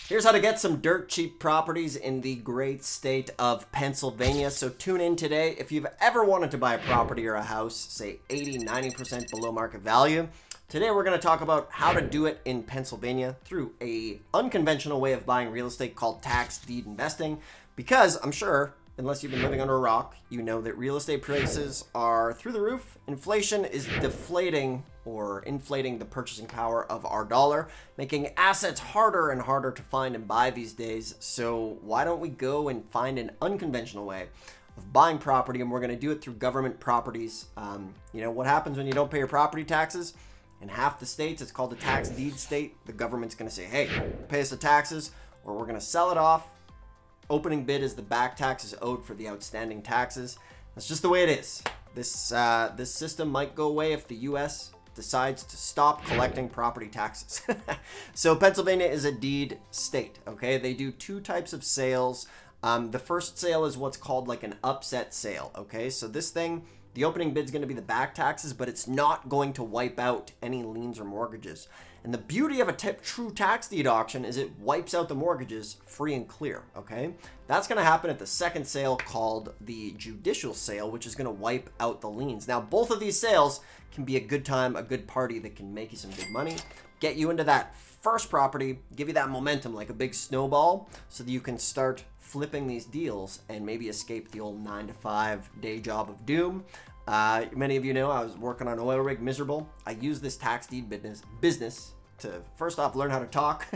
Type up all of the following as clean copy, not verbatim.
Here's how to get some dirt cheap properties in the great state of Pennsylvania. So tune in today. If you've ever wanted to buy a property or a house, say 80, 90% below market value, today we're going to talk about how to do it in Pennsylvania through a unconventional way of buying real estate called tax deed investing. Because I'm sure, unless you've been living under a rock, you know that real estate prices are through the roof. Inflation is deflating or inflating the purchasing power of our dollar, making assets harder and harder to find and buy these days. So why don't we go and find an unconventional way of buying property, and we're going to do it through government properties. What happens when you don't pay your property taxes? In half the states, it's called a tax deed state. The government's going to say, hey, pay us the taxes, or we're going to sell it off. Opening bid is the back taxes owed for the outstanding taxes. That's just the way it is. This system might go away if the U.S. decides to stop collecting property taxes. So Pennsylvania is a deed state, okay? They do two types of sales. The first sale is what's called like an upset sale, okay? So this thing, the opening bid is going to be the back taxes, but it's not going to wipe out any liens or mortgages. And the beauty of a true tax deed auction is it wipes out the mortgages free and clear, okay? That's going to happen at the second sale called the judicial sale, which is going to wipe out the liens. Now, both of these sales can be a good time, a good party that can make you some good money, get you into that first property, give you that momentum like a big snowball so that you can start flipping these deals and maybe escape the old 9-to-5 day job of doom. Many of you know I was working on an oil rig, miserable. I use this tax deed business to, first off, learn how to talk.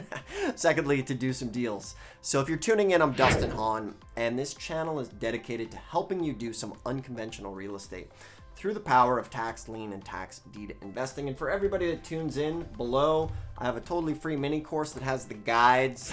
Secondly, to do some deals. So if you're tuning in, I'm Dustin Hahn, and this channel is dedicated to helping you do some unconventional real estate through the power of tax lien and tax deed investing. And for everybody that tunes in below, I have a totally free mini course that has the guides,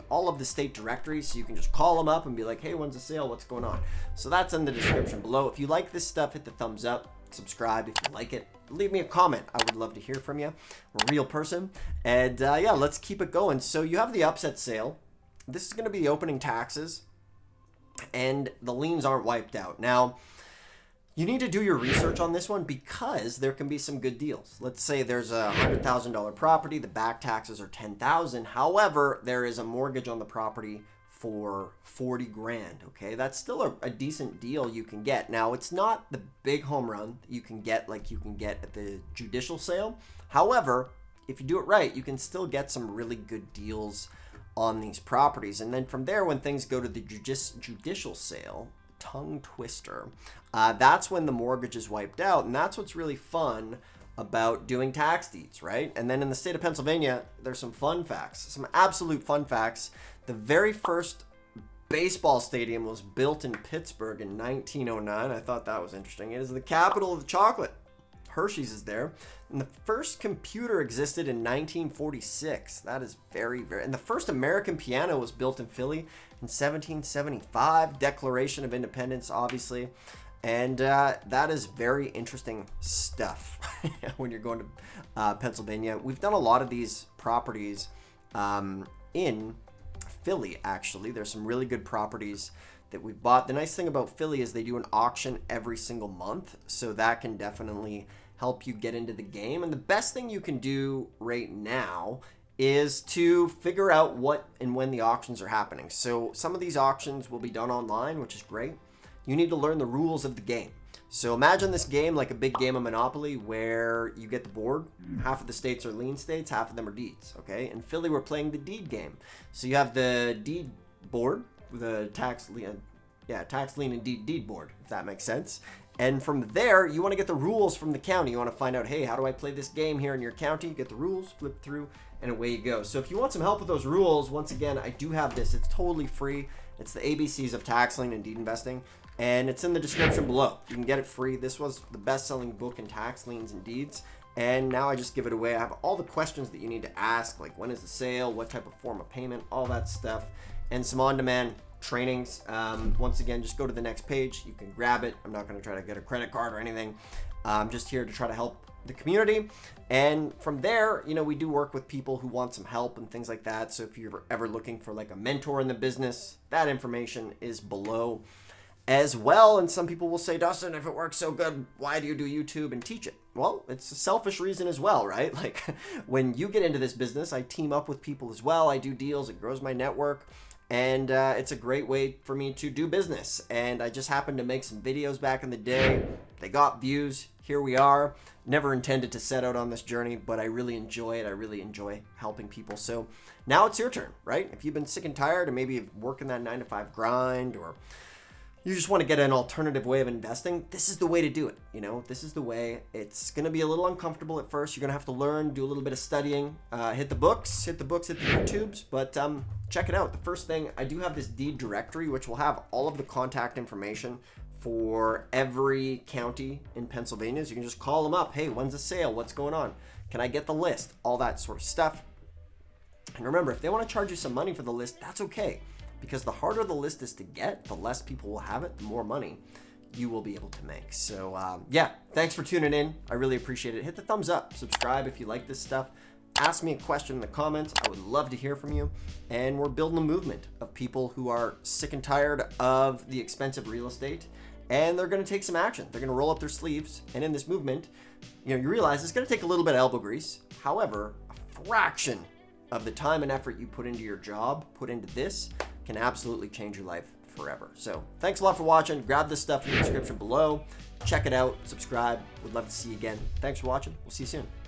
all of the state directories, so you can just call them up and be like, hey, when's the sale? What's going on? So that's in the description below. If you like this stuff, hit the thumbs up, subscribe if you like it. Leave me a comment. I would love to hear from you. I'm a real person. And yeah, let's keep it going. So you have the upset sale. This is going to be the opening taxes, and the liens aren't wiped out. Now, you need to do your research on this one because there can be some good deals. Let's say there's a $100,000 property, the back taxes are $10,000. However, there is a mortgage on the property for $40,000. Okay, that's still a decent deal you can get. Now, it's not the big home run you can get like you can get at the judicial sale. However, if you do it right, you can still get some really good deals on these properties. And then from there, when things go to the judicial sale, tongue twister, that's when the mortgage is wiped out, and that's what's really fun about doing tax deeds, right? And then in the state of Pennsylvania, there's some fun facts, some absolute fun facts. The very first baseball stadium was built in Pittsburgh in 1909. I thought that was interesting. It is the capital of the chocolate. Hershey's is there. And the first computer existed in 1946. That is very, very... And the first American piano was built in Philly in 1775. Declaration of Independence, obviously. And that is very interesting stuff when you're going to Pennsylvania. We've done a lot of these properties in Philly, actually. There's some really good properties that we've bought. The nice thing about Philly is they do an auction every single month, so that can definitely help you get into the game. And the best thing you can do right now is to figure out what and when the auctions are happening. So some of these auctions will be done online, which is great. You need to learn the rules of the game. So imagine this game like a big game of Monopoly where you get the board. Half of the states are lien states, half of them are deeds, okay? In Philly, we're playing the deed game. So you have the deed board, the tax lien and deed board, if that makes sense. And from there, you want to get the rules from the county. You want to find out, hey, how do I play this game here in your county? You get the rules, flip through, and away you go. So if you want some help with those rules, once again, I do have this. It's totally free. It's the ABCs of tax lien and deed investing, and it's in the description below. You can get it free. This was the best-selling book in tax liens and deeds, and now I just give it away. I have all the questions that you need to ask, like when is the sale, what type of form of payment, all that stuff, and some on-demand trainings. Once again, just go to the next page. You can grab it. I'm not going to try to get a credit card or anything. I'm just here to try to help the community. And from there, we do work with people who want some help and things like that. So if you're ever looking for like a mentor in the business, that information is below as well. And some people will say, Dustin, if it works so good, why do you do YouTube and teach it? well, it's a selfish reason as well, right? Like when you get into this business, I team up with people as well. I do deals. It grows my network. And it's a great way for me to do business. And I just happened to make some videos back in the day. They got views. Here we are. Never intended to set out on this journey, but I really enjoy it. I really enjoy helping people. So now it's your turn, right? If you've been sick and tired and maybe working that 9-to-5 grind, or you just want to get an alternative way of investing, this is the way to do it. You know, this is the way. It's going to be a little uncomfortable at first. You're going to have to learn, do a little bit of studying, hit the books, hit the YouTubes, but check it out. The first thing, I do have this deed directory, which will have all of the contact information for every county in Pennsylvania. So you can just call them up. Hey, when's the sale? What's going on? Can I get the list? All that sort of stuff. And remember, if they want to charge you some money for the list, that's okay. Because the harder the list is to get, the less people will have it, the more money you will be able to make. So yeah, thanks for tuning in. I really appreciate it. Hit the thumbs up, subscribe if you like this stuff. Ask me a question in the comments. I would love to hear from you. And we're building a movement of people who are sick and tired of the expensive real estate, and they're going to take some action. They're going to roll up their sleeves. And in this movement, you realize it's going to take a little bit of elbow grease. However, a fraction of the time and effort you put into your job, put into this, can absolutely change your life forever. So thanks a lot for watching. Grab this stuff in the description below. Check it out. Subscribe. Would love to see you again. Thanks for watching. We'll see you soon.